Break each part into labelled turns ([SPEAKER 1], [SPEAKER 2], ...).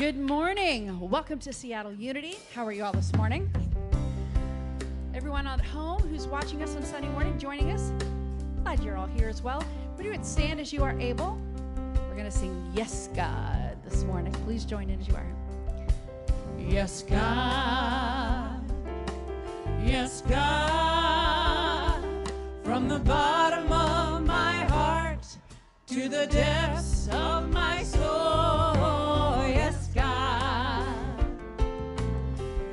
[SPEAKER 1] Good morning. Welcome to Seattle Unity. How are you all this morning? Everyone at home who's watching us on Sunday morning, joining us, glad you're all here as well. Would you stand as you are able? We're going to sing Yes, God this morning. Please join in as you are. Yes, God. Yes, God. From the bottom of my heart to the depths of my soul. Yes, God.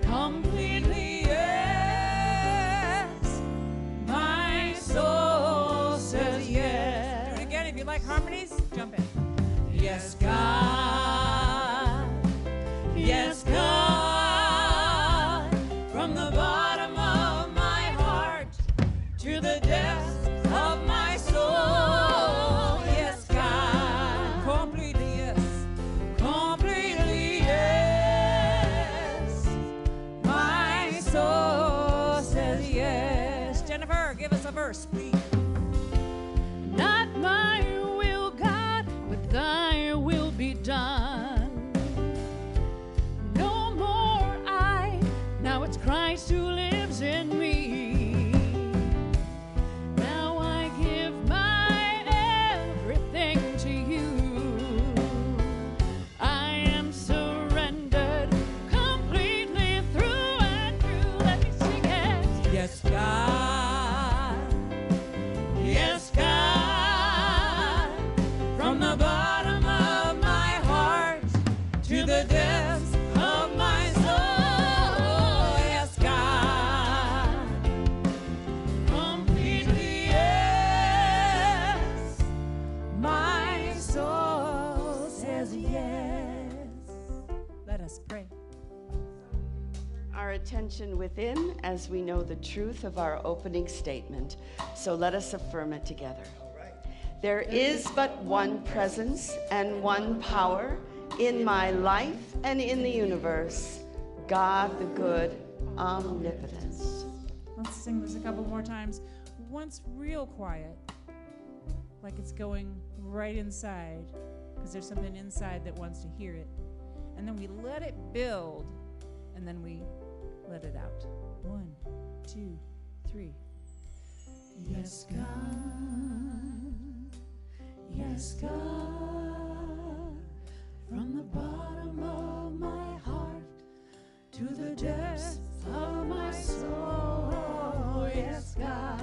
[SPEAKER 1] Completely yes. My soul says yes.
[SPEAKER 2] Do it again. If you like harmonies, jump in.
[SPEAKER 1] Yes, God. Yes, God. From the bottom of my heart to the depths of my soul. Yes, God.
[SPEAKER 2] Completely yes.
[SPEAKER 1] Completely yes. My soul says yes.
[SPEAKER 2] Jennifer, give us a verse, please.
[SPEAKER 1] Not my will, God, but thy will be done. No more I, now it's Christ who lives in me. Now I give my everything to you. I am surrendered completely through and through. Let me sing it. Yes, God. Yes, God. From the bottom of my heart to the depths of my soul. Yes, God. Completely yes. My soul says yes.
[SPEAKER 2] Let us pray.
[SPEAKER 3] Our attention within as we know the truth of our opening statement. So let us affirm it together. There is but one presence and one power in my life and in the universe. God the good, omnipotence.
[SPEAKER 2] Let's sing this a couple more times. Once real quiet, like it's going right inside, because there's something inside that wants to hear it. And then we let it build, and then we let it out. 1, 2, 3.
[SPEAKER 1] Yes, God. Yes, God. From the bottom of my heart to the depths of my soul. Yes, God.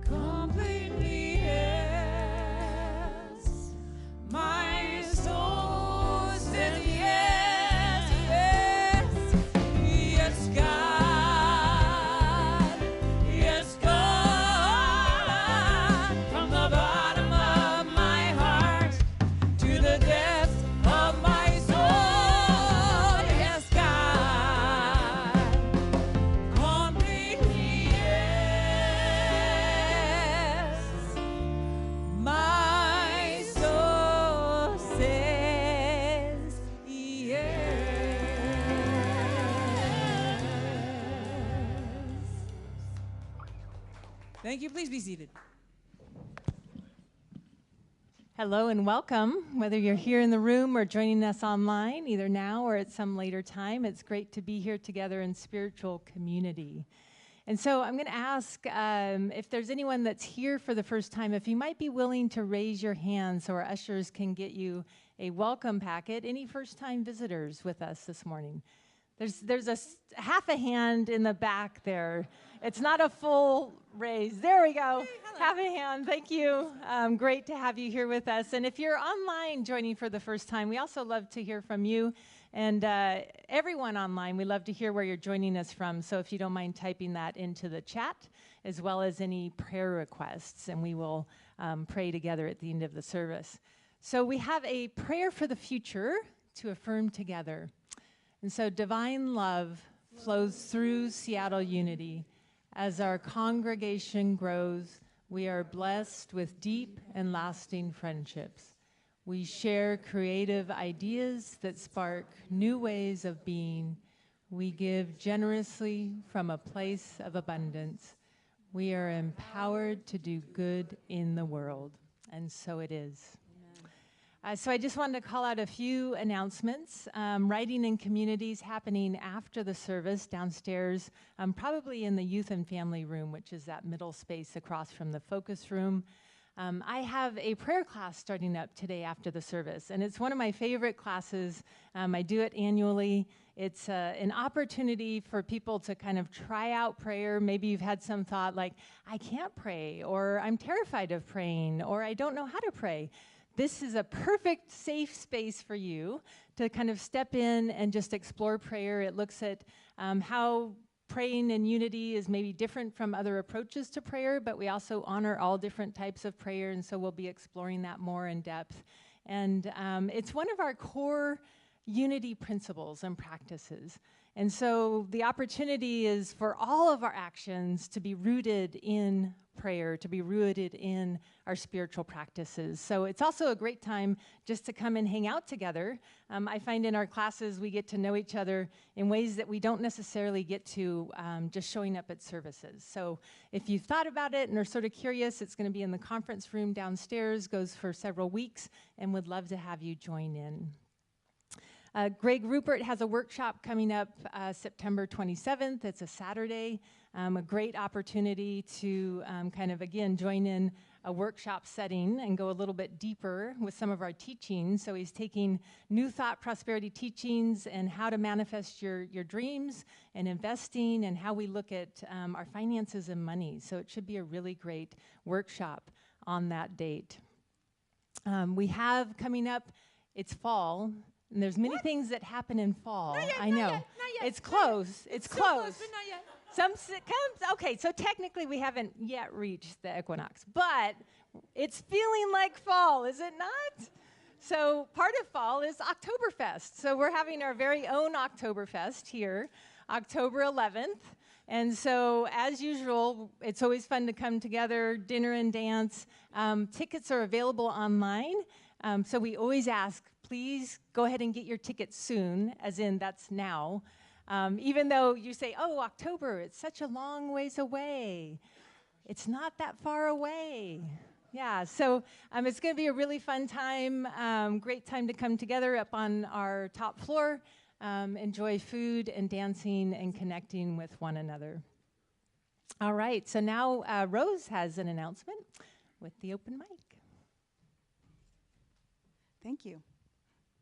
[SPEAKER 1] Completely yes. My soul says yes, yes. Yes, God. Yes, God. From the bottom of my heart to the depths of my soul. Yes, God. Completely yes. My soul says yes.
[SPEAKER 2] Thank you. Please be seated.
[SPEAKER 4] Hello and welcome. Whether you're here in the room or joining us online, either now or at some later time, it's great to be here together in spiritual community. And so I'm going to ask if there's anyone that's here for the first time, if you might be willing to raise your hand so our ushers can get you a welcome packet. Any first-time visitors with us this morning? There's half a hand in the back there. It's not a full raise. There we go. Half a hand. Thank you. Great to have you here with us. And if you're online joining for the first time, we also love to hear from you. And everyone online, we love to hear where you're joining us from. So if you don't mind typing that into the chat, as well as any prayer requests, and we will pray together at the end of the service. So we have a prayer for the future to affirm together. And so divine love flows through Seattle Unity. As our congregation grows, we are blessed with deep and lasting friendships. We share creative ideas that spark new ways of being. We give generously from a place of abundance. We are empowered to do good in the world. And so it is. So I just wanted to call out a few announcements. Writing in Communities happening after the service downstairs, probably in the youth and family room, which is that middle space across from the focus room. I have a prayer class starting up today after the service, and it's one of my favorite classes. I do it annually. It's an opportunity for people to kind of try out prayer. Maybe you've had some thought like, I can't pray, or I'm terrified of praying, or I don't know how to pray. This is a perfect safe space for you to kind of step in and just explore prayer. It looks at how praying in unity is maybe different from other approaches to prayer, but we also honor all different types of prayer, and so we'll be exploring that more in depth. And it's one of our core unity principles and practices. And so the opportunity is for all of our actions to be rooted in prayer, to be rooted in our spiritual practices. So it's also a great time just to come and hang out together. I find in our classes we get to know each other in ways that we don't necessarily get to just showing up at services. So if you've thought about it and are sort of curious, it's going to be in the conference room downstairs, goes for several weeks, and would love to have you join in. Greg Rupert has a workshop coming up September 27th. It's a Saturday, a great opportunity to kind of, again, join in a workshop setting and go a little bit deeper with some of our teachings. So he's taking New Thought Prosperity teachings and how to manifest your dreams and investing and how we look at our finances and money. So it should be a really great workshop on that date. We have coming up, it's fall. And there's many things that happen in fall.
[SPEAKER 2] Not yet,
[SPEAKER 4] I
[SPEAKER 2] not
[SPEAKER 4] know.
[SPEAKER 2] yet, not yet.
[SPEAKER 4] It's close. It's
[SPEAKER 2] So
[SPEAKER 4] close.
[SPEAKER 2] but not yet.
[SPEAKER 4] Okay, so technically we haven't yet reached the equinox, but it's feeling like fall, is it not? So part of fall is Oktoberfest. So we're having our very own Oktoberfest here, October 11th. And so, as usual, it's always fun to come together, dinner and dance. Tickets are available online. So we always ask, please go ahead and get your tickets soon, as in that's now. Even though you say, oh, October, it's such a long ways away. It's not that far away. Yeah, so it's going to be a really fun time, great time to come together up on our top floor, enjoy food and dancing and connecting with one another. All right, so now Rose has an announcement with the open mic.
[SPEAKER 5] Thank you.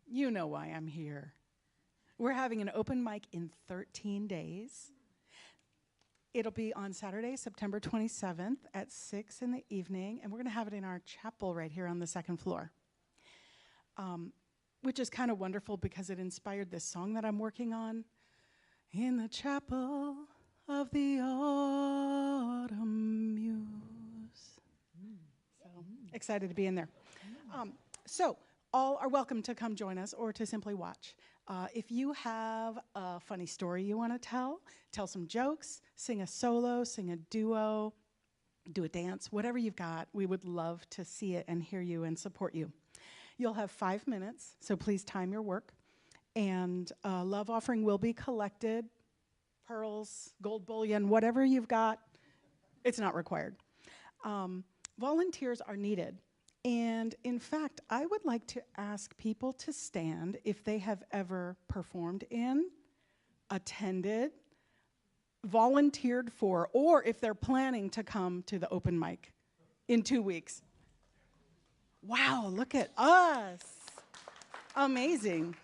[SPEAKER 5] You know why I'm here. We're having an open mic in 13 days. It'll be on Saturday, September 27th at 6 in the evening, and we're going to have it in our chapel right here on the second floor, which is kind of wonderful because it inspired this song that I'm working on. In the chapel of the autumn muse. So excited to be in there. So all are welcome to come join us or to simply watch. If you have a funny story you want to tell some jokes, sing a solo, sing a duo, do a dance, whatever you've got, we would love to see it and hear you and support you. You'll have 5 minutes, so please time your work. And love offering will be collected, pearls, gold bullion, whatever you've got, it's not required. Volunteers are needed. And in fact, I would like to ask people to stand if they have ever performed in, attended, volunteered for, or if they're planning to come to the open mic in 2 weeks. Wow, look at us. Amazing.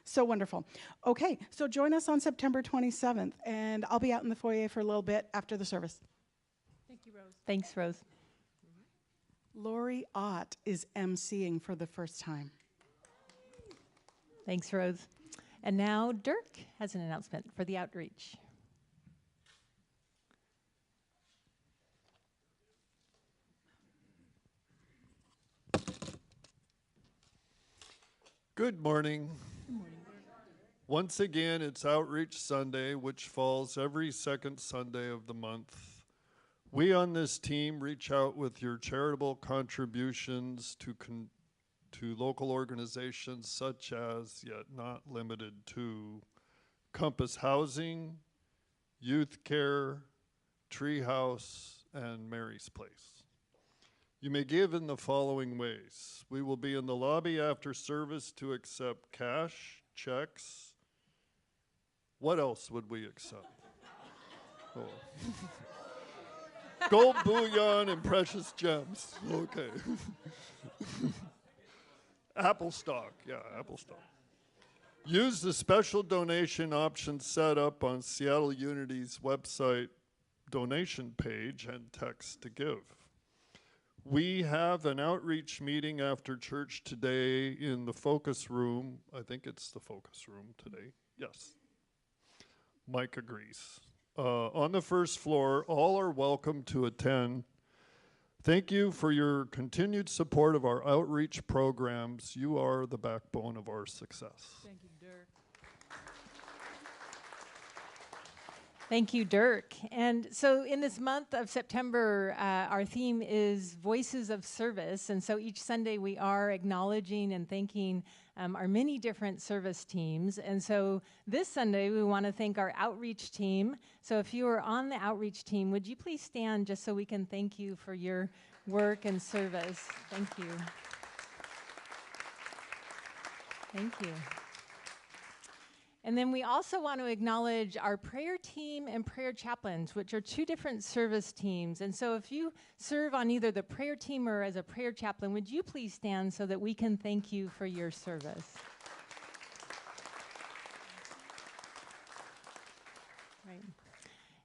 [SPEAKER 5] So wonderful. Okay, so join us on September 27th, and I'll be out in the foyer for a little bit after the service.
[SPEAKER 2] Thank you, Rose.
[SPEAKER 4] Thanks, Rose.
[SPEAKER 5] Lori Ott is emceeing for the first time.
[SPEAKER 4] Thanks, Rose. And now Dirk has an announcement for the outreach.
[SPEAKER 6] Good morning. Good morning. Once again, it's Outreach Sunday, which falls every second Sunday of the month. We on this team reach out with your charitable contributions to local organizations such as, yet not limited to, Compass Housing, Youth Care, Treehouse, and Mary's Place. You may give in the following ways. We will be in the lobby after service to accept cash, checks. What else would we accept? Oh. Gold bullion and precious gems. Okay. Apple stock. Yeah, Apple stock. Use the special donation option set up on Seattle Unity's website donation page and text to give. We have an outreach meeting after church today in the focus room. I think it's the focus room today. Yes. Mike agrees. On the first floor, all are welcome to attend. Thank you for your continued support of our outreach programs. You are the backbone of our success.
[SPEAKER 2] Thank you, Dirk.
[SPEAKER 4] Thank you, Dirk. And so in this month of September, our theme is Voices of Service. And so each Sunday we are acknowledging and thanking our many different service teams. And so this Sunday we want to thank our outreach team. So if you are on the outreach team, would you please stand just so we can thank you for your work and service. Thank you. Thank you. And then we also want to acknowledge our prayer team and prayer chaplains, which are two different service teams. And so if you serve on either the prayer team or as a prayer chaplain, would you please stand so that we can thank you for your service? Right.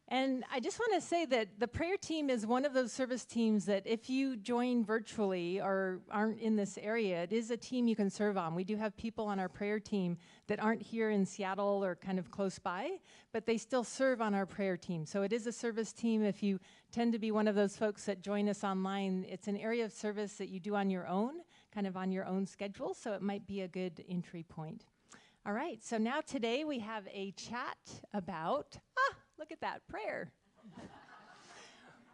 [SPEAKER 4] And I just want to say that the prayer team is one of those service teams that if you join virtually or aren't in this area, it is a team you can serve on. We do have people on our prayer team that aren't here in Seattle or kind of close by, but they still serve on our prayer team. So it is a service team. If you tend to be one of those folks that join us online, it's an area of service that you do on your own, kind of on your own schedule, so it might be a good entry point. All right, so now today we have a chat about, look at that, prayer.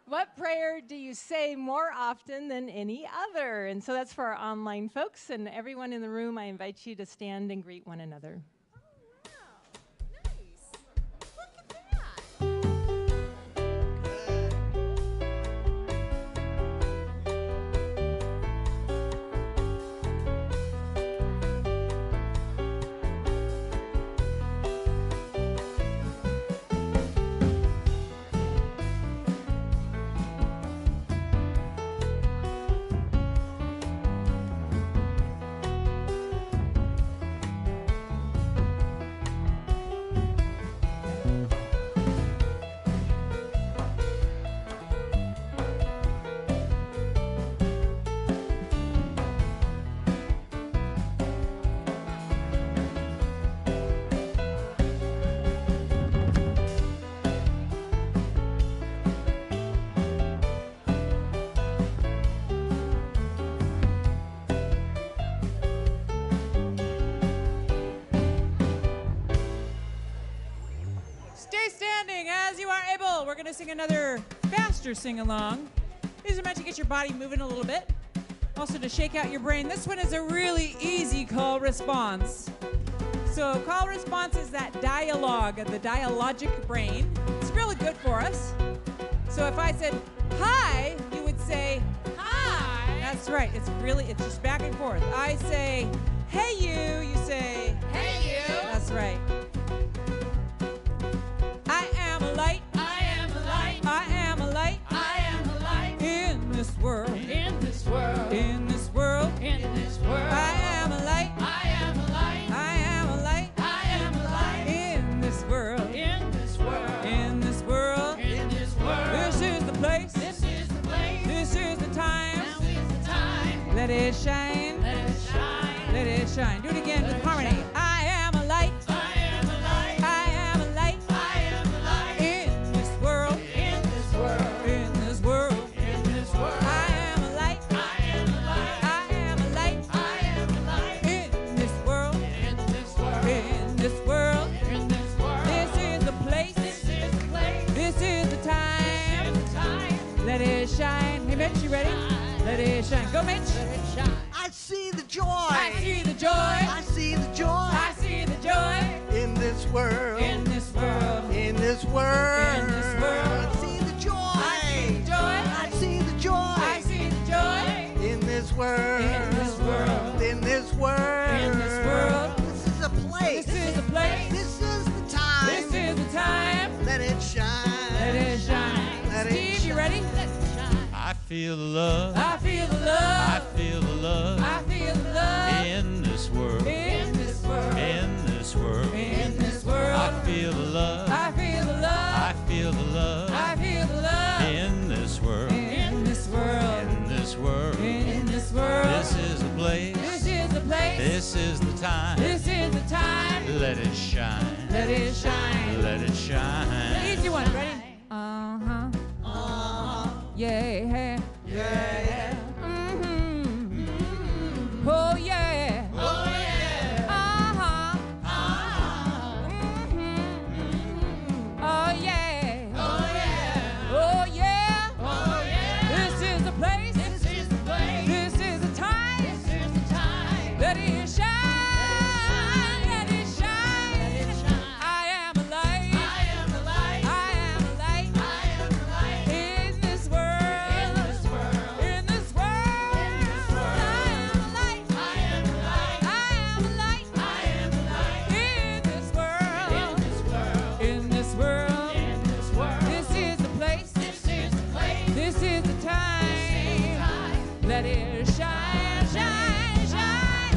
[SPEAKER 4] What prayer do you say more often than any other? And so that's for our online folks, and everyone in the room, I invite you to stand and greet one another.
[SPEAKER 7] Oh, wow. Nice. Look at that.
[SPEAKER 2] Stay standing as you are able. We're going to sing another faster sing-along. These are meant to get your body moving a little bit. Also to shake out your brain. This one is a really easy call response. So call response is that dialogue, the dialogic brain. It's really good for us. So if I said, hi, you would say, hi. That's right. It's just back and forth. I say, hey, you say, hey, you. That's right. I am a light. I am a light. I am a light. I am a light. In this world. In this world. In this world. In this world. I am a light. I am a light. I am a light. I am a light. In this world. In this world. In this world. In this world. This is the place. This is the place. This is the time. Now is the time. Let it shine. Let it shine. Let it shine. Do it again with harmony. I am a light. I am a light. I am a light. I am a light. In this world. In this world. In this world. In this world. I am a light. I am a light. I am a light. I am a light. In this world. In this world. In this world. In this world. This is the place. This is the place. This is the time. This is the time. Let it shine. Hey, Mitch, you ready? Let it shine. Go, Mitch. Let it shine.
[SPEAKER 8] I see the joy.
[SPEAKER 2] I see the joy.
[SPEAKER 8] I see the joy.
[SPEAKER 2] I see the joy.
[SPEAKER 8] In this world.
[SPEAKER 2] In this world.
[SPEAKER 8] In this world.
[SPEAKER 2] In this world.
[SPEAKER 8] I see the joy.
[SPEAKER 2] I see the joy.
[SPEAKER 8] I see the joy.
[SPEAKER 2] I see the joy.
[SPEAKER 9] feel the love.
[SPEAKER 2] I feel the love.
[SPEAKER 9] I feel the love.
[SPEAKER 2] I feel the love.
[SPEAKER 9] In this world.
[SPEAKER 2] In this world.
[SPEAKER 9] In this world.
[SPEAKER 2] In this world.
[SPEAKER 9] I feel the love.
[SPEAKER 2] I feel the love.
[SPEAKER 9] I feel the love.
[SPEAKER 2] I feel the love.
[SPEAKER 9] In this world.
[SPEAKER 2] In this world.
[SPEAKER 9] In this world.
[SPEAKER 2] In this world.
[SPEAKER 9] This is the place.
[SPEAKER 2] This is the place.
[SPEAKER 9] This is the time.
[SPEAKER 2] This is the time.
[SPEAKER 9] Let it shine.
[SPEAKER 2] Let it shine.
[SPEAKER 9] Let it shine.
[SPEAKER 2] Easy one. Ready? Uh-huh. Yeah.
[SPEAKER 8] Yeah.
[SPEAKER 2] Mm-hmm. Oh, yeah.
[SPEAKER 8] Oh, yeah.
[SPEAKER 2] Uh-huh. Mm-hmm. Oh, yeah.
[SPEAKER 8] Oh, yeah.
[SPEAKER 2] Oh, yeah.
[SPEAKER 8] Oh, yeah.
[SPEAKER 2] This is the place.
[SPEAKER 8] This is the place.
[SPEAKER 2] This is the time.
[SPEAKER 8] This is the time.
[SPEAKER 2] Let it shine. Let it shine.
[SPEAKER 8] Let it shine.
[SPEAKER 2] I am a light.
[SPEAKER 8] I am the light.
[SPEAKER 2] I am a light.
[SPEAKER 8] I am the light.
[SPEAKER 2] In this world.
[SPEAKER 8] In this world.
[SPEAKER 2] In this world.
[SPEAKER 8] In this world.
[SPEAKER 2] I am a light.
[SPEAKER 8] I am the light.
[SPEAKER 2] I am a light.
[SPEAKER 8] I am the light.
[SPEAKER 2] In this world.
[SPEAKER 8] In this world.
[SPEAKER 2] In this world.
[SPEAKER 8] In this world.
[SPEAKER 2] This is the place.
[SPEAKER 8] This is the place.
[SPEAKER 2] This is the time.
[SPEAKER 8] This is the time.
[SPEAKER 2] Let it shine, shine, shine, shine.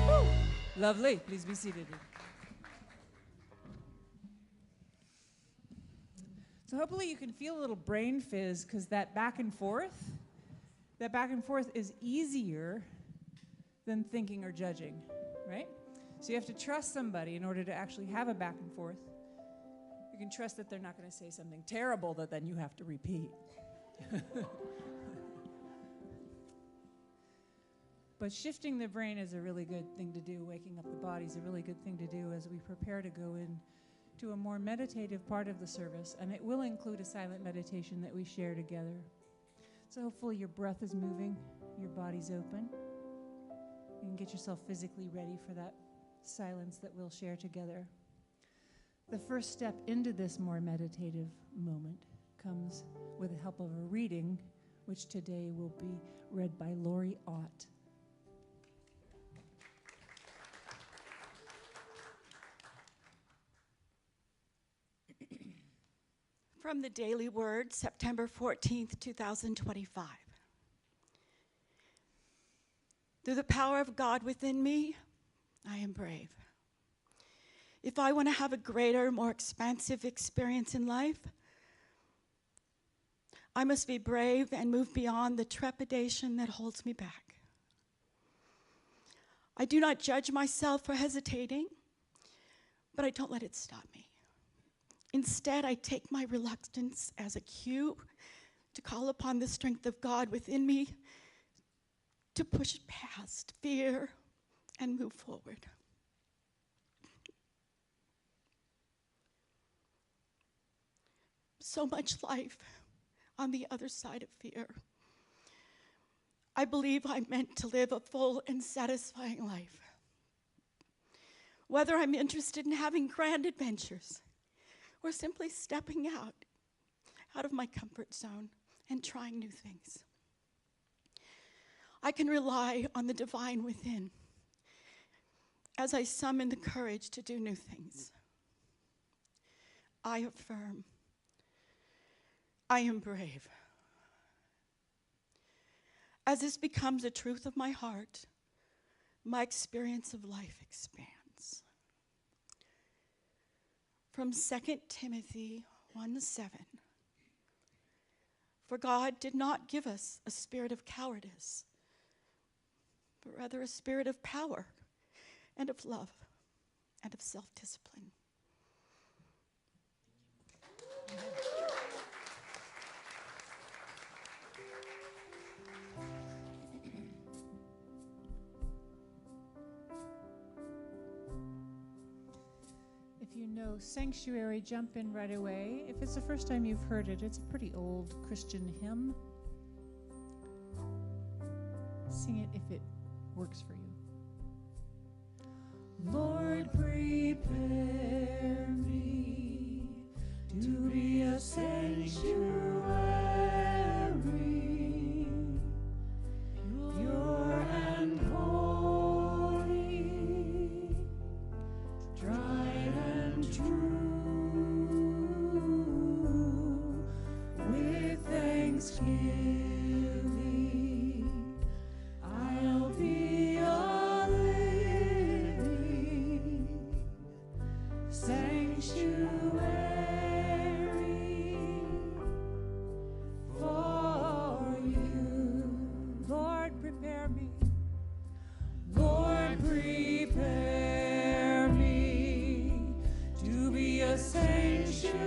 [SPEAKER 2] Woo. Lovely. Please be seated. So hopefully you can feel a little brain fizz because that back and forth is easier than thinking or judging, right? So you have to trust somebody in order to actually have a back and forth. You can trust that they're not going to say something terrible that then you have to repeat. But shifting the brain is a really good thing to do. Waking up the body is a really good thing to do as we prepare to go into a more meditative part of the service. And it will include a silent meditation that we share together. So hopefully your breath is moving, your body's open. You can get yourself physically ready for that silence that we'll share together. The first step into this more meditative moment comes with the help of a reading, which today will be read by Lori Ott.
[SPEAKER 3] From the Daily Word, September 14th, 2025. Through the power of God within me, I am brave. If I want to have a greater, more expansive experience in life, I must be brave and move beyond the trepidation that holds me back. I do not judge myself for hesitating, but I don't let it stop me. Instead, I take my reluctance as a cue to call upon the strength of God within me to push past fear and move forward. So much life on the other side of fear. I believe I'm meant to live a full and satisfying life. Whether I'm interested in having grand adventures or simply stepping out of my comfort zone and trying new things, I can rely on the divine within as I summon the courage to do new things. I affirm, I am brave. As this becomes a truth of my heart, my experience of life expands. From 2 Timothy 1:7. For God did not give us a spirit of cowardice, but rather a spirit of power and of love and of self-discipline.
[SPEAKER 2] If you know Sanctuary, jump in right away. If it's the first time you've heard it, it's a pretty old Christian hymn. Sing it if it works for you. Lord, prepare me to be a sanctuary, pure and holy, tried and thanksgiving, I'll be a living sanctuary for you. Lord, prepare me. Lord, prepare me to be a sanctuary,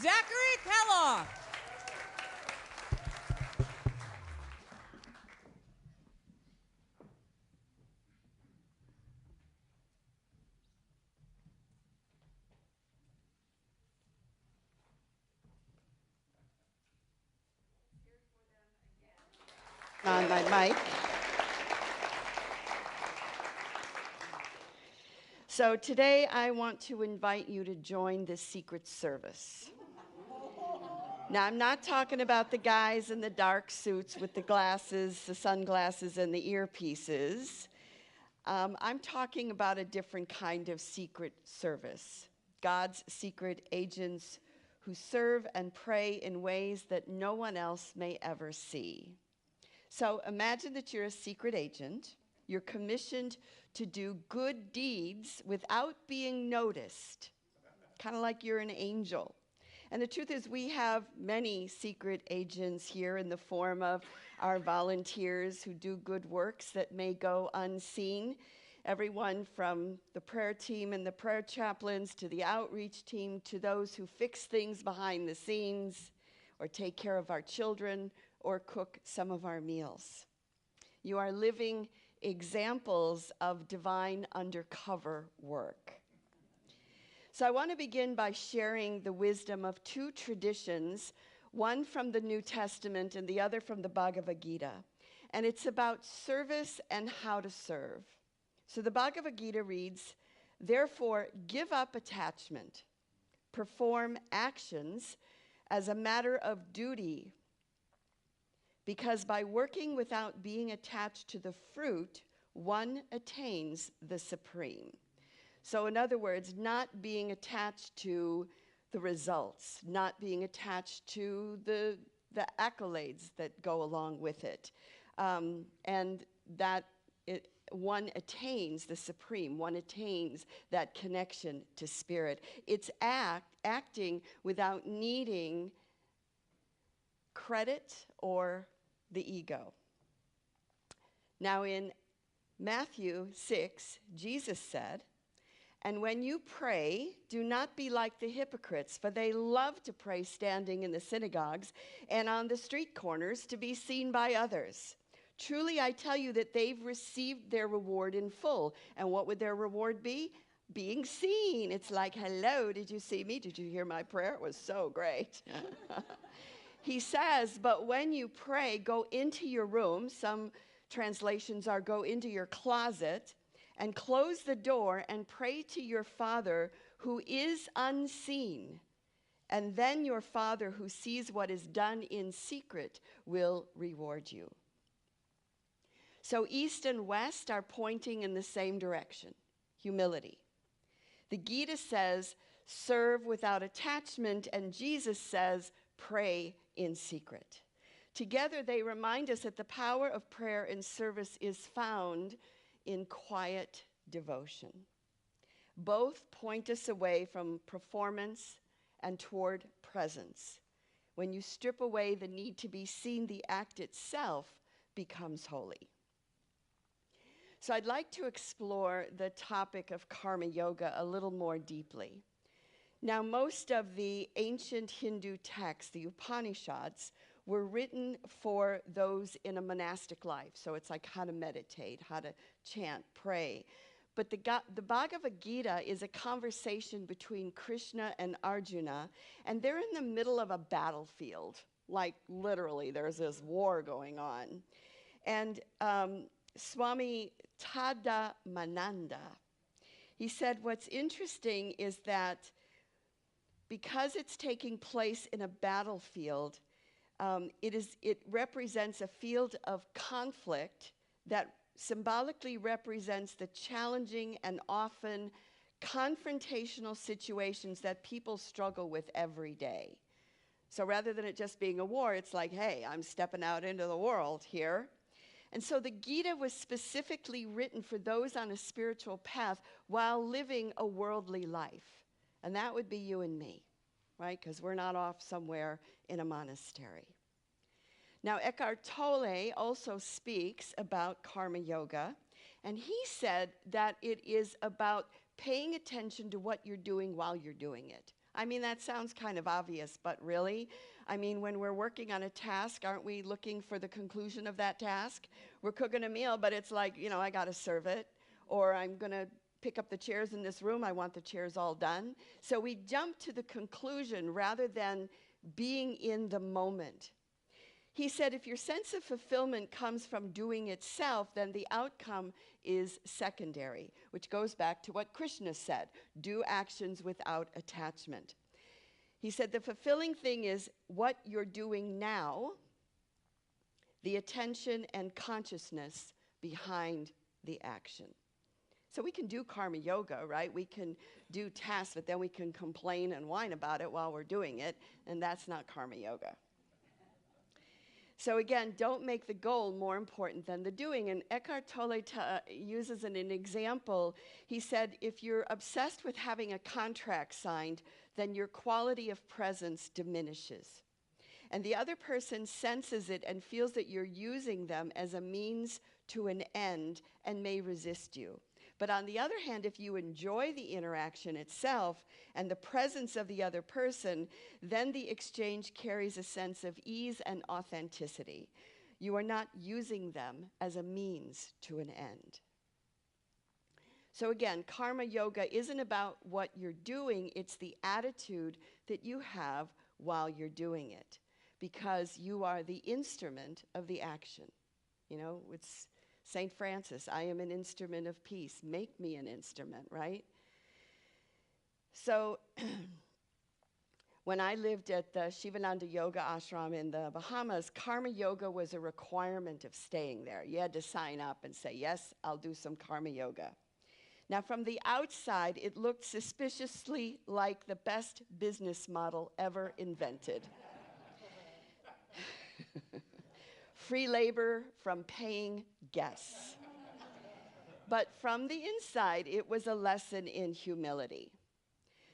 [SPEAKER 2] Zachary Kellogg.
[SPEAKER 3] On my mic. So today I want to invite you to join the Secret Service. Now, I'm not talking about the guys in the dark suits with the glasses, the sunglasses, and the earpieces. I'm talking about a different kind of secret service. God's secret agents who serve and pray in ways that no one else may ever see. So imagine that you're a secret agent. You're commissioned to do good deeds without being noticed, kind of like you're an angel. And the truth is, we have many secret agents here in the form of our volunteers who do good works that may go unseen. Everyone from the prayer team and the prayer chaplains to the outreach team to those who fix things behind the scenes or take care of our children or cook some of our meals. You are living examples of divine undercover work. So I want to begin by sharing the wisdom of two traditions, one from the New Testament and the other from the Bhagavad Gita. And it's about service and how to serve. So the Bhagavad Gita reads, "Therefore, give up attachment, perform actions as a matter of duty, because by working without being attached to the fruit, one attains the supreme." So, in other words, not being attached to the results, not being attached to the accolades that go along with it. And that one attains the supreme, one attains that connection to spirit. It's acting without needing credit or the ego. Now in Matthew 6, Jesus said, "And when you pray, do not be like the hypocrites, for they love to pray standing in the synagogues and on the street corners to be seen by others. Truly, I tell you that they've received their reward in full." And what would their reward be? Being seen. It's like, hello, did you see me? Did you hear my prayer? It was so great. He says, "But when you pray, go into your room." Some translations are go into your closet and close the door and pray to your Father who is unseen. And then your Father who sees what is done in secret will reward you. So East and West are pointing in the same direction, humility. The Gita says, serve without attachment, and Jesus says, pray in secret. Together they remind us that the power of prayer and service is found in quiet devotion. Both point us away from performance and toward presence. When you strip away the need to be seen, the act itself becomes holy. So I'd like to explore the topic of karma yoga a little more deeply. Now, most of the ancient Hindu texts, the Upanishads, were written for those in a monastic life. So it's like how to meditate, how to chant, pray. But the Bhagavad Gita is a conversation between Krishna and Arjuna, and they're in the middle of a battlefield. Like literally, there's this war going on. And Swami Tadamananda, he said what's interesting is that because it's taking place in a battlefield, it represents a field of conflict that symbolically represents the challenging and often confrontational situations that people struggle with every day. So rather than it just being a war, it's like, hey, I'm stepping out into the world here. And so the Gita was specifically written for those on a spiritual path while living a worldly life. And that would be you and me, right? Because we're not off somewhere in a monastery. Now, Eckhart Tolle also speaks about karma yoga, and he said that it is about paying attention to what you're doing while you're doing it. I mean, that sounds kind of obvious, but really, I mean, when we're working on a task, aren't we looking for the conclusion of that task? We're cooking a meal, but it's like, you know, I got to serve it, or I'm going to pick up the chairs in this room, I want the chairs all done. So we jump to the conclusion rather than being in the moment. He said, if your sense of fulfillment comes from doing itself, then the outcome is secondary, which goes back to what Krishna said, do actions without attachment. He said, the fulfilling thing is what you're doing now, the attention and consciousness behind the action. So we can do karma yoga, right? We can do tasks, but then we can complain and whine about it while we're doing it, and that's not karma yoga. So again, don't make the goal more important than the doing. And Eckhart Tolle uses an example. He said, if you're obsessed with having a contract signed, then your quality of presence diminishes. And the other person senses it and feels that you're using them as a means to an end and may resist you. But on the other hand, if you enjoy the interaction itself and the presence of the other person, then the exchange carries a sense of ease and authenticity. You are not using them as a means to an end. So again, karma yoga isn't about what you're doing, it's the attitude that you have while you're doing it, because you are the instrument of the action. You know, it's St. Francis, I am an instrument of peace. Make me an instrument, right? So when I lived at the Shivananda Yoga Ashram in the Bahamas, karma yoga was a requirement of staying there. You had to sign up and say, yes, I'll do some karma yoga. Now, from the outside, it looked suspiciously like the best business model ever invented. Free labor from paying guests. But from the inside, it was a lesson in humility.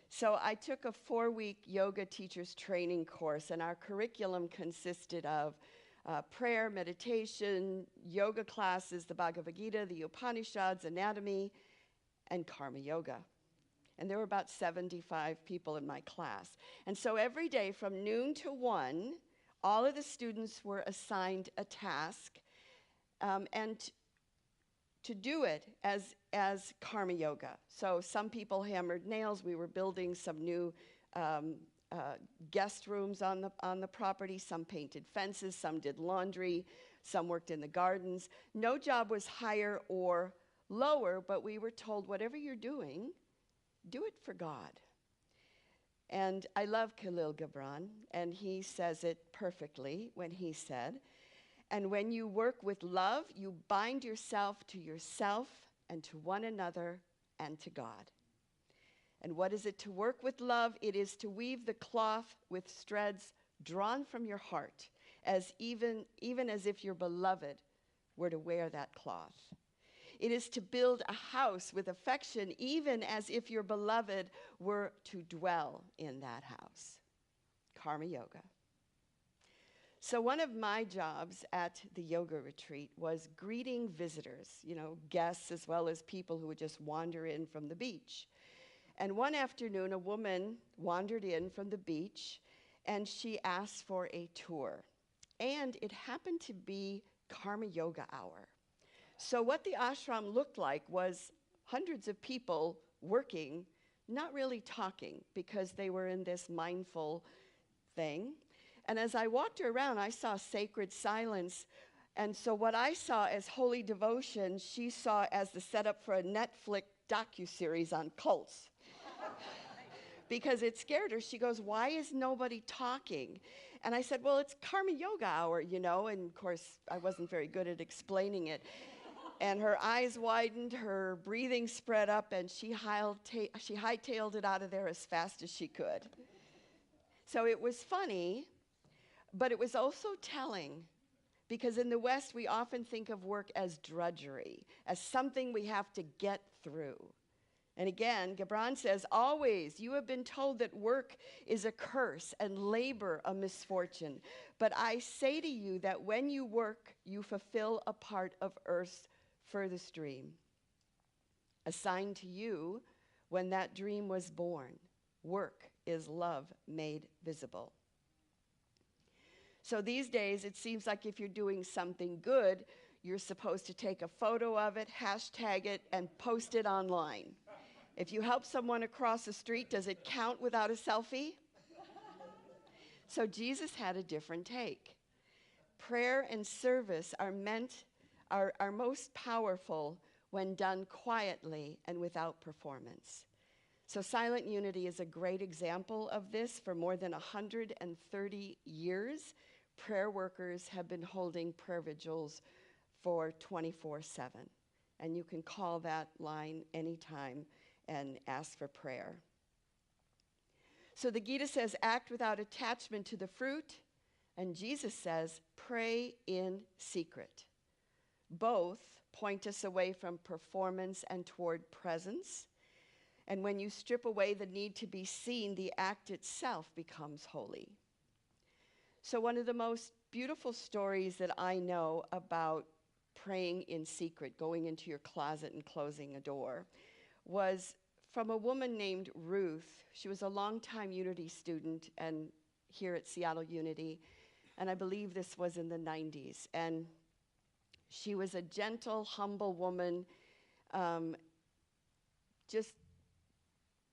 [SPEAKER 3] So I took a 4-week yoga teacher's training course, and our curriculum consisted of prayer, meditation, yoga classes, the Bhagavad Gita, the Upanishads, anatomy, and karma yoga. And there were about 75 people in my class. And so every day from noon to 1, all of the students were assigned a task, and to do it as karma yoga. So some people hammered nails. We were building some new guest rooms on the property. Some painted fences. Some did laundry. Some worked in the gardens. No job was higher or lower, but we were told, whatever you're doing, do it for God. And I love Khalil Gibran, and he says it perfectly when he said, and when you work with love, you bind yourself and to one another and to God. And what is it to work with love? It is to weave the cloth with threads drawn from your heart, as even as if your beloved were to wear that cloth. It is to build a house with affection, even as if your beloved were to dwell in that house. Karma yoga. So one of my jobs at the yoga retreat was greeting visitors, guests as well as people who would just wander in from the beach. And one afternoon, a woman wandered in from the beach, and she asked for a tour. And it happened to be Karma Yoga Hour. So what the ashram looked like was hundreds of people working, not really talking, because they were in this mindful thing. And as I walked around, I saw sacred silence. And so what I saw as holy devotion, she saw as the setup for a Netflix docuseries on cults. Because it scared her. She goes, why is nobody talking? And I said, well, it's Karma Yoga Hour, And of course, I wasn't very good at explaining it. And her eyes widened, her breathing spread up, and she hightailed it out of there as fast as she could. So it was funny, but it was also telling, because in the West, we often think of work as drudgery, as something we have to get through. And again, Gibran says, always, you have been told that work is a curse and labor a misfortune. But I say to you that when you work, you fulfill a part of Earth's furthest dream, assigned to you when that dream was born. Work is love made visible. So these days, it seems like if you're doing something good, you're supposed to take a photo of it, hashtag it, and post it online. If you help someone across the street, does it count without a selfie? So Jesus had a different take. Prayer and service are most powerful when done quietly and without performance. So Silent Unity is a great example of this. For more than 130 years, prayer workers have been holding prayer vigils for 24/7. And you can call that line anytime and ask for prayer. So the Gita says, act without attachment to the fruit, and Jesus says, pray in secret. Both point us away from performance and toward presence. And when you strip away the need to be seen, the act itself becomes holy. So one of the most beautiful stories that I know about praying in secret, going into your closet and closing a door, was from a woman named Ruth. She was a longtime Unity student and here at Seattle Unity, and I believe this was in the 90s. And she was a gentle, humble woman, just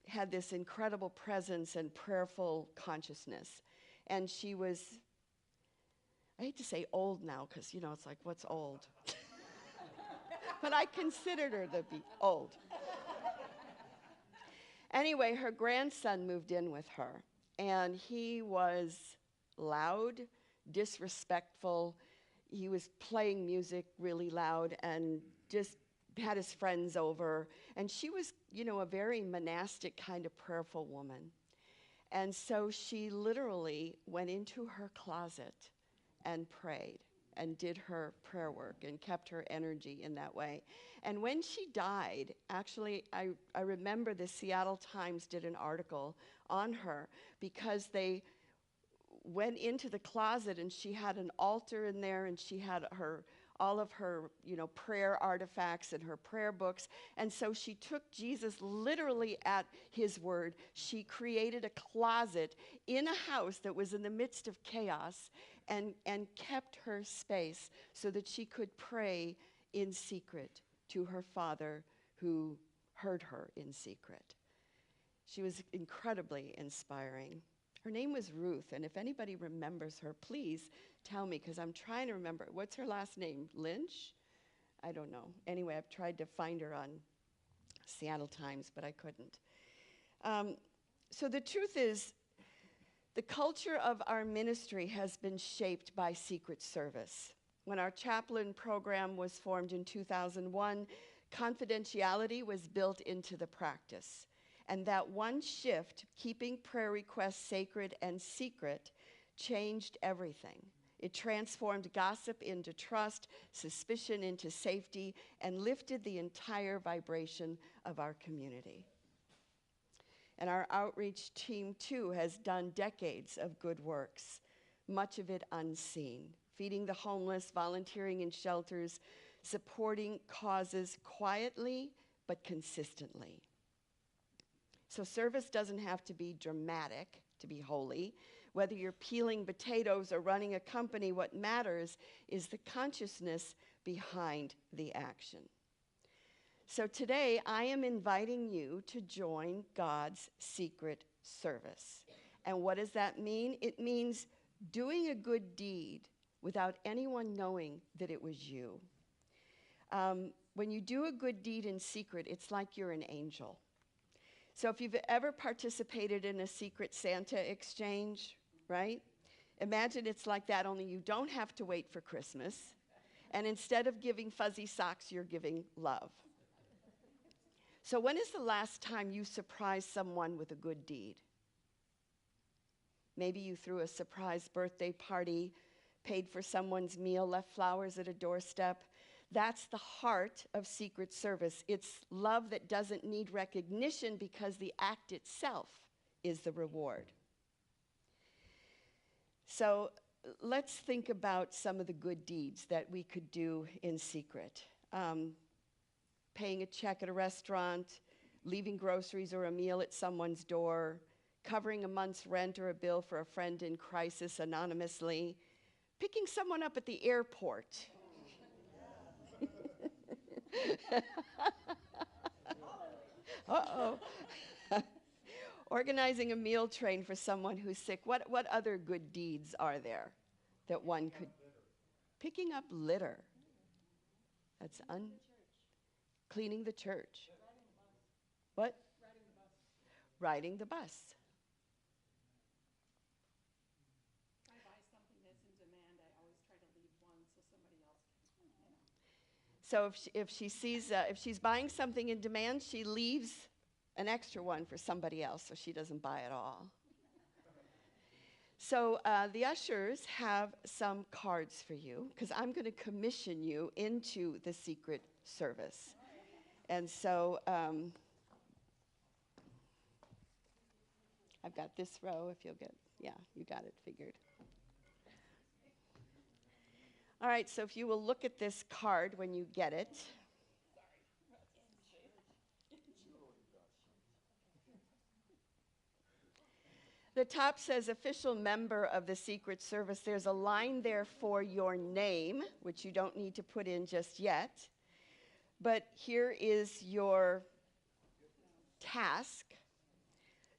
[SPEAKER 3] had this incredible presence and prayerful consciousness. And she was, I hate to say old now, because, it's like, what's old? But I considered her to be old. Anyway, her grandson moved in with her, and he was loud, disrespectful. He was playing music really loud and just had his friends over, and she was, a very monastic kind of prayerful woman. And so she literally went into her closet and prayed and did her prayer work and kept her energy in that way. And when she died, actually, I remember the Seattle Times did an article on her because they went into the closet and she had an altar in there and she had all of her, prayer artifacts and her prayer books. And so she took Jesus literally at his word. She created a closet in a house that was in the midst of chaos and kept her space so that she could pray in secret to her Father who heard her in secret. She was incredibly inspiring. Her name was Ruth, and if anybody remembers her, please tell me, because I'm trying to remember. What's her last name? Lynch? I don't know. Anyway, I've tried to find her on Seattle Times, but I couldn't. So the truth is, the culture of our ministry has been shaped by Secret Service. When our chaplain program was formed in 2001, confidentiality was built into the practice. And that one shift, keeping prayer requests sacred and secret, changed everything. It transformed gossip into trust, suspicion into safety, and lifted the entire vibration of our community. And our outreach team, too, has done decades of good works, much of it unseen, feeding the homeless, volunteering in shelters, supporting causes quietly but consistently. So service doesn't have to be dramatic to be holy. Whether you're peeling potatoes or running a company, what matters is the consciousness behind the action. So today, I am inviting you to join God's secret service. And what does that mean? It means doing a good deed without anyone knowing that it was you. When you do a good deed in secret, it's like you're an angel. So if you've ever participated in a secret Santa exchange, right? Imagine it's like that, only you don't have to wait for Christmas. And instead of giving fuzzy socks, you're giving love. So when is the last time you surprised someone with a good deed? Maybe you threw a surprise birthday party, paid for someone's meal, left flowers at a doorstep. That's the heart of Secret Service. It's love that doesn't need recognition because the act itself is the reward. So let's think about some of the good deeds that we could do in secret. Paying a check at a restaurant, leaving groceries or a meal at someone's door, covering a month's rent or a bill for a friend in crisis anonymously, picking someone up at the airport. Uh-oh. Organizing a meal train for someone who's sick. What other good deeds are there that one could? Picking up litter. That's cleaning the church. What? Riding the bus.
[SPEAKER 1] If I buy something that's in demand, I always try to leave one so somebody else can.
[SPEAKER 3] So if she's buying something in demand, she leaves an extra one for somebody else so she doesn't buy it all. So the ushers have some cards for you because I'm going to commission you into the Secret Service. And so I've got this row if you'll you got it figured. All right, so if you will look at this card when you get it. The top says official member of the Secret Service. There's a line there for your name, which you don't need to put in just yet. But here is your task.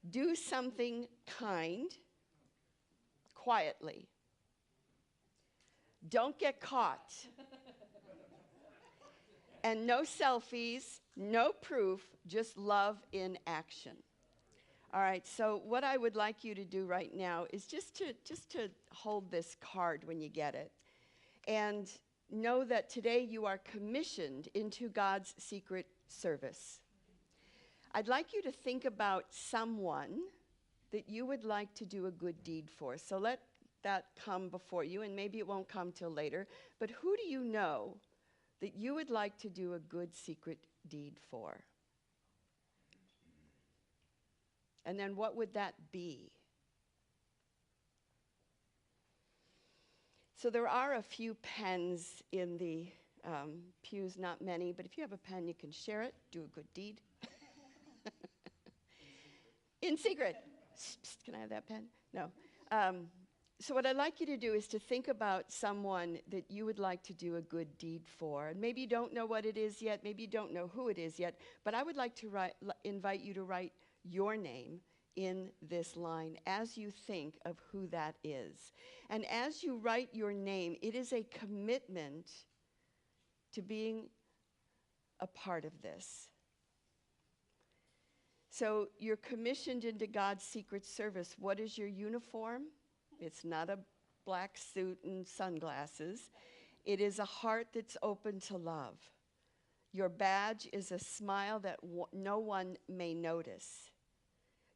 [SPEAKER 3] Do something kind, quietly. Don't get caught. And no selfies, no proof, just love in action. All right, so what I would like you to do right now is just to hold this card when you get it. And know that today you are commissioned into God's secret service. I'd like you to think about someone that you would like to do a good deed for. So let that come before you, and maybe it won't come till later. But who do you know that you would like to do a good secret deed for? And then what would that be? So there are a few pens in the pews, not many, but if you have a pen, you can share it, do a good deed. In secret. Psst, psst, can I have that pen? No. So what I'd like you to do is to think about someone that you would like to do a good deed for. And maybe you don't know what it is yet, maybe you don't know who it is yet, but I would like to invite you to write your name in this line as you think of who that is. And as you write your name, it is a commitment to being a part of this. So you're commissioned into God's secret service. What is your uniform? It's not a black suit and sunglasses. It is a heart that's open to love. Your badge is a smile that no one may notice.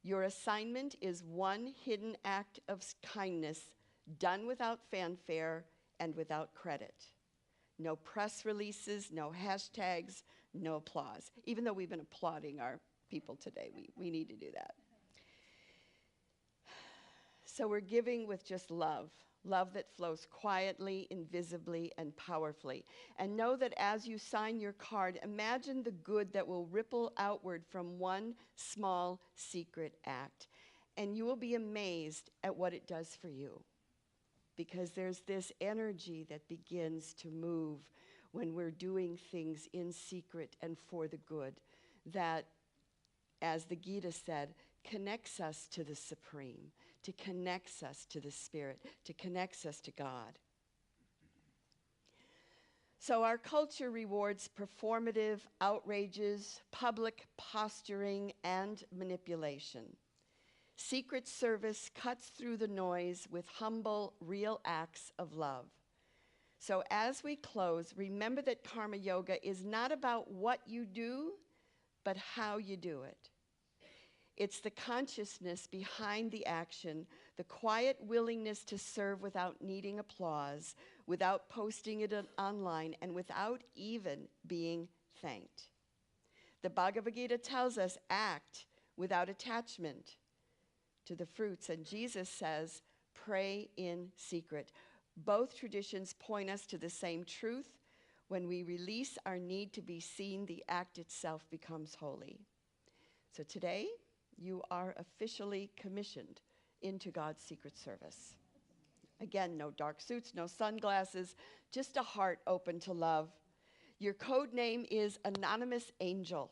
[SPEAKER 3] Your assignment is one hidden act of kindness done without fanfare and without credit. No press releases, no hashtags, no applause. Even though we've been applauding our people today, we need to do that. So we're giving with just love that flows quietly, invisibly, and powerfully. And know that as you sign your card, imagine the good that will ripple outward from one small secret act. And you will be amazed at what it does for you. Because there's this energy that begins to move when we're doing things in secret and for the good that, as the Gita said, connects us to the Supreme, to connects us to the Spirit, to connects us to God. So our culture rewards performative outrages, public posturing, and manipulation. Secret service cuts through the noise with humble, real acts of love. So as we close, remember that Karma Yoga is not about what you do, but how you do it. It's the consciousness behind the action, the quiet willingness to serve without needing applause, without posting it online, and without even being thanked. The Bhagavad Gita tells us, act without attachment to the fruits. And Jesus says, pray in secret. Both traditions point us to the same truth. When we release our need to be seen, the act itself becomes holy. So today, you are officially commissioned into God's secret service. Again, no dark suits, no sunglasses, just a heart open to love. Your code name is Anonymous Angel.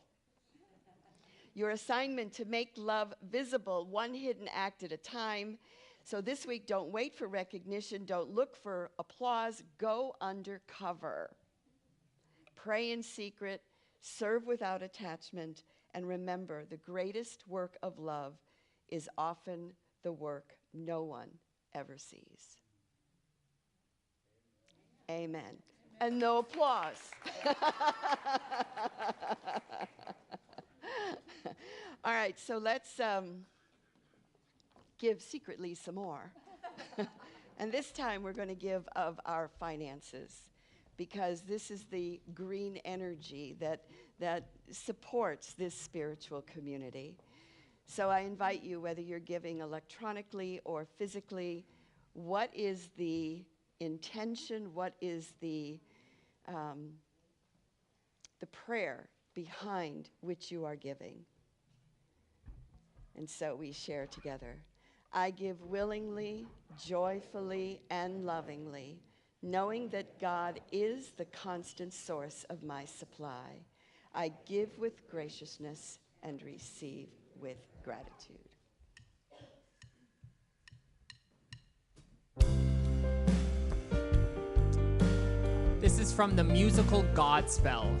[SPEAKER 3] Your assignment to make love visible, one hidden act at a time. So this week, don't wait for recognition, don't look for applause, go undercover. Pray in secret, serve without attachment, and remember, the greatest work of love is often the work no one ever sees. Amen. And no applause. All right, so let's give secretly some more. And this time we're going to give of our finances, because this is the green energy that supports this spiritual community. So I invite you, whether you're giving electronically or physically, what is the intention, what is the prayer behind which you are giving? And so we share together. I give willingly, joyfully, and lovingly, knowing that God is the constant source of my supply. I give with graciousness and receive with gratitude.
[SPEAKER 10] This is from the musical Godspell.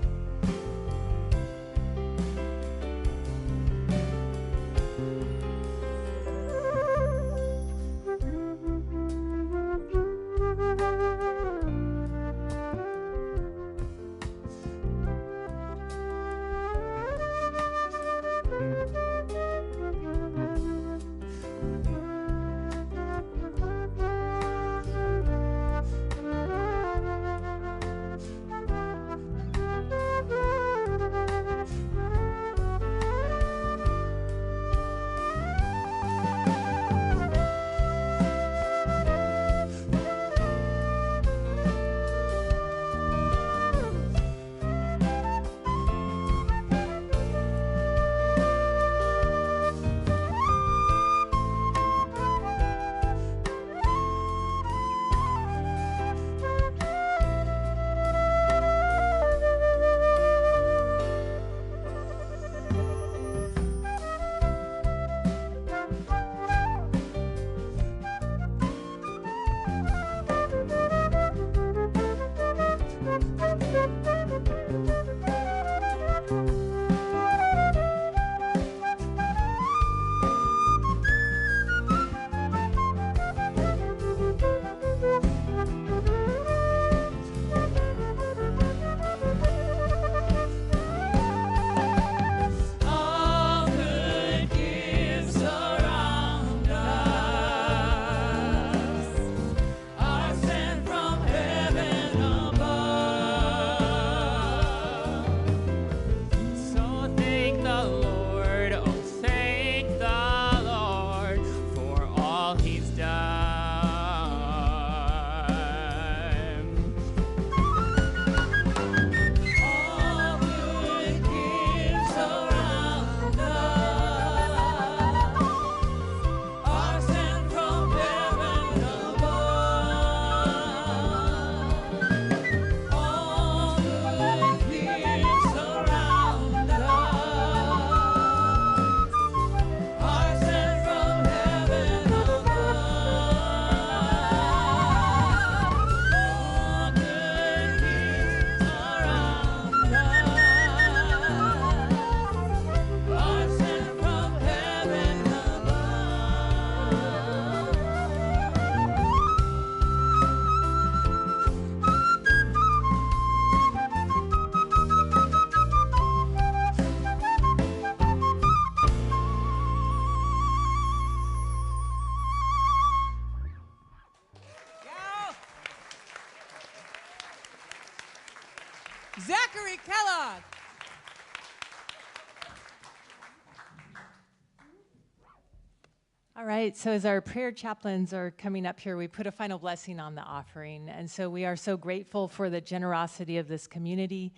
[SPEAKER 4] All right, so as our prayer chaplains are coming up here, we put a final blessing on the offering. And so we are so grateful for the generosity of this community.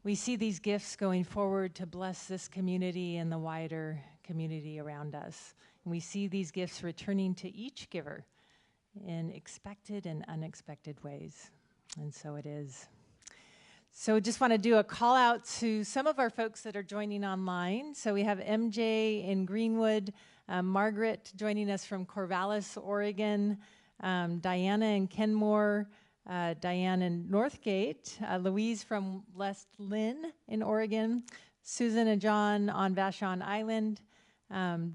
[SPEAKER 4] We see these gifts going forward to bless this community and the wider community around us. And we see these gifts returning to each giver in expected and unexpected ways. And so it is. So just want to do a call out to some of our folks that are joining online. So we have MJ in Greenwood, Margaret joining us from Corvallis, Oregon, Diana in Kenmore, Diane in Northgate, Louise from West Lynn in Oregon, Susan and John on Vashon Island,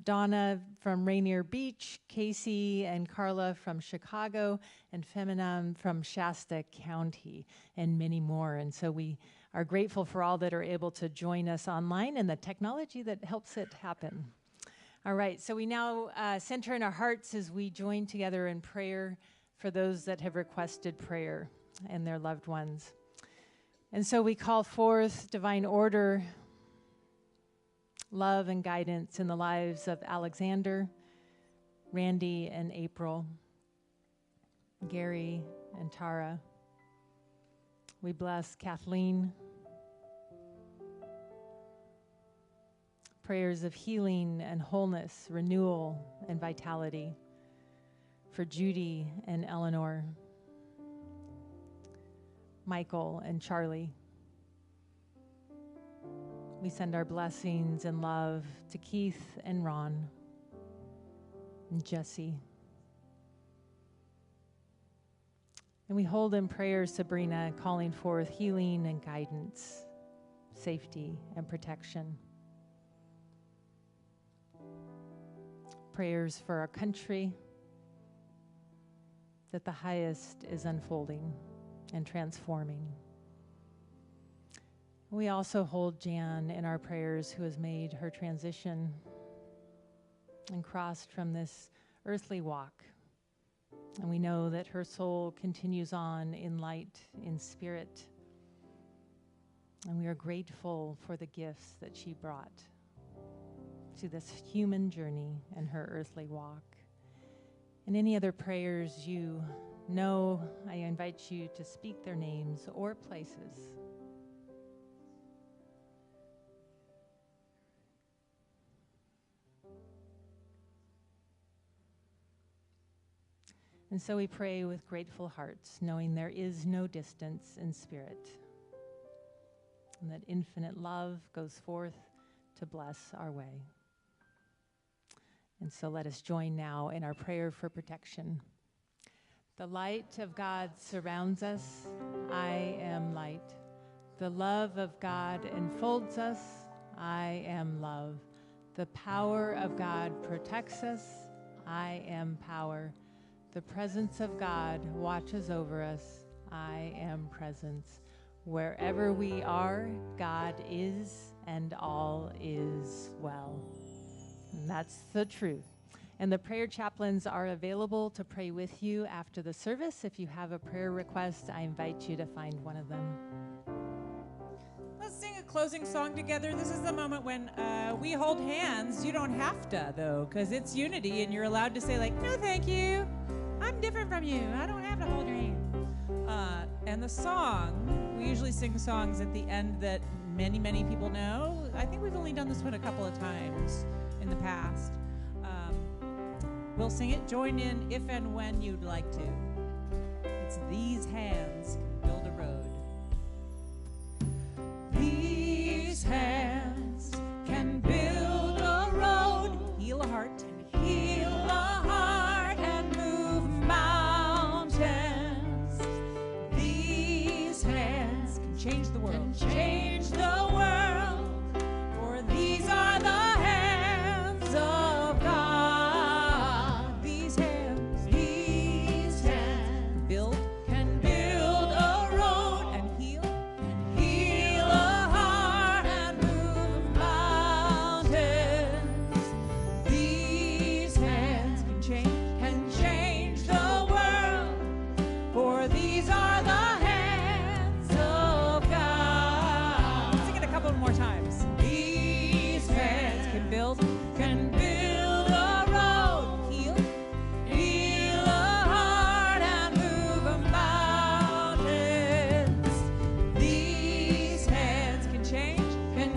[SPEAKER 4] Donna from Rainier Beach, Casey and Carla from Chicago, and Feminam from Shasta County, and many more. And so we are grateful for all that are able to join us online and the technology that helps it happen. All right, so we now center in our hearts as we join together in prayer for those that have requested prayer and their loved ones. And so we call forth divine order, love and guidance in the lives of Alexander, Randy and April, Gary and Tara. We bless Kathleen. Prayers of healing and wholeness, renewal and vitality for Judy and Eleanor, Michael and Charlie. We send our blessings and love to Keith and Ron and Jesse. And we hold in prayer Sabrina, calling forth healing and guidance, safety and protection. Prayers for our country, that the highest is unfolding and transforming. We also hold Jan in our prayers, who has made her transition and crossed from this earthly walk. And we know that her soul continues on in light, in spirit. And we are grateful for the gifts that she brought to this human journey and her earthly walk. And any other prayers you know, I invite you to speak their names or places. And so we pray with grateful hearts, knowing there is no distance in spirit, and that infinite love goes forth to bless our way. And so let us join now in our prayer for protection. The light of God surrounds us. I am light. The love of God enfolds us. I am love. The power of God protects us. I am power. The presence of God watches over us. I am presence. Wherever we are, God is, and all is well. And that's the truth. And the prayer chaplains are available to pray with you after the service. If you have a prayer request, I invite you to find one of them.
[SPEAKER 2] Let's sing a closing song together. This is the moment when we hold hands. You don't have to, though, because it's unity, and you're allowed to say, like, no, thank you. I'm different from you. I don't have to hold your hand. And the song, we usually sing songs at the end that many, many people know. I think we've only done this one a couple of times in the past. We'll sing it. Join in if and when you'd like to. It's These Hands Can Build a Road. These hands can build a road, heal a heart, and heal a heart, and move mountains. These hands can change the world, change the world, for these are the hands of God. These hands can build a road and heal a heart and move mountains. These hands can change the world, for these are the hands of God. Let's sing it a couple more times. These hands can build a road.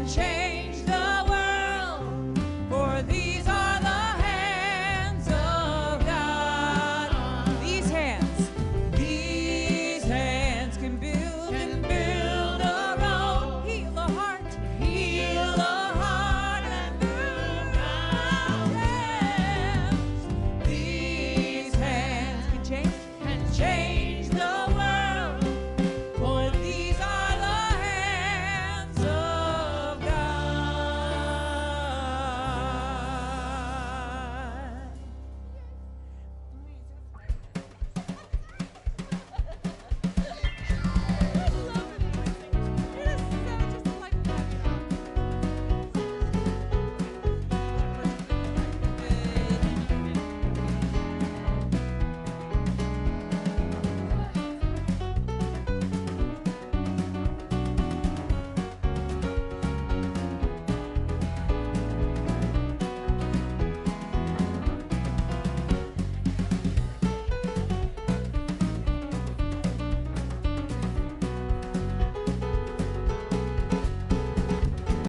[SPEAKER 2] change.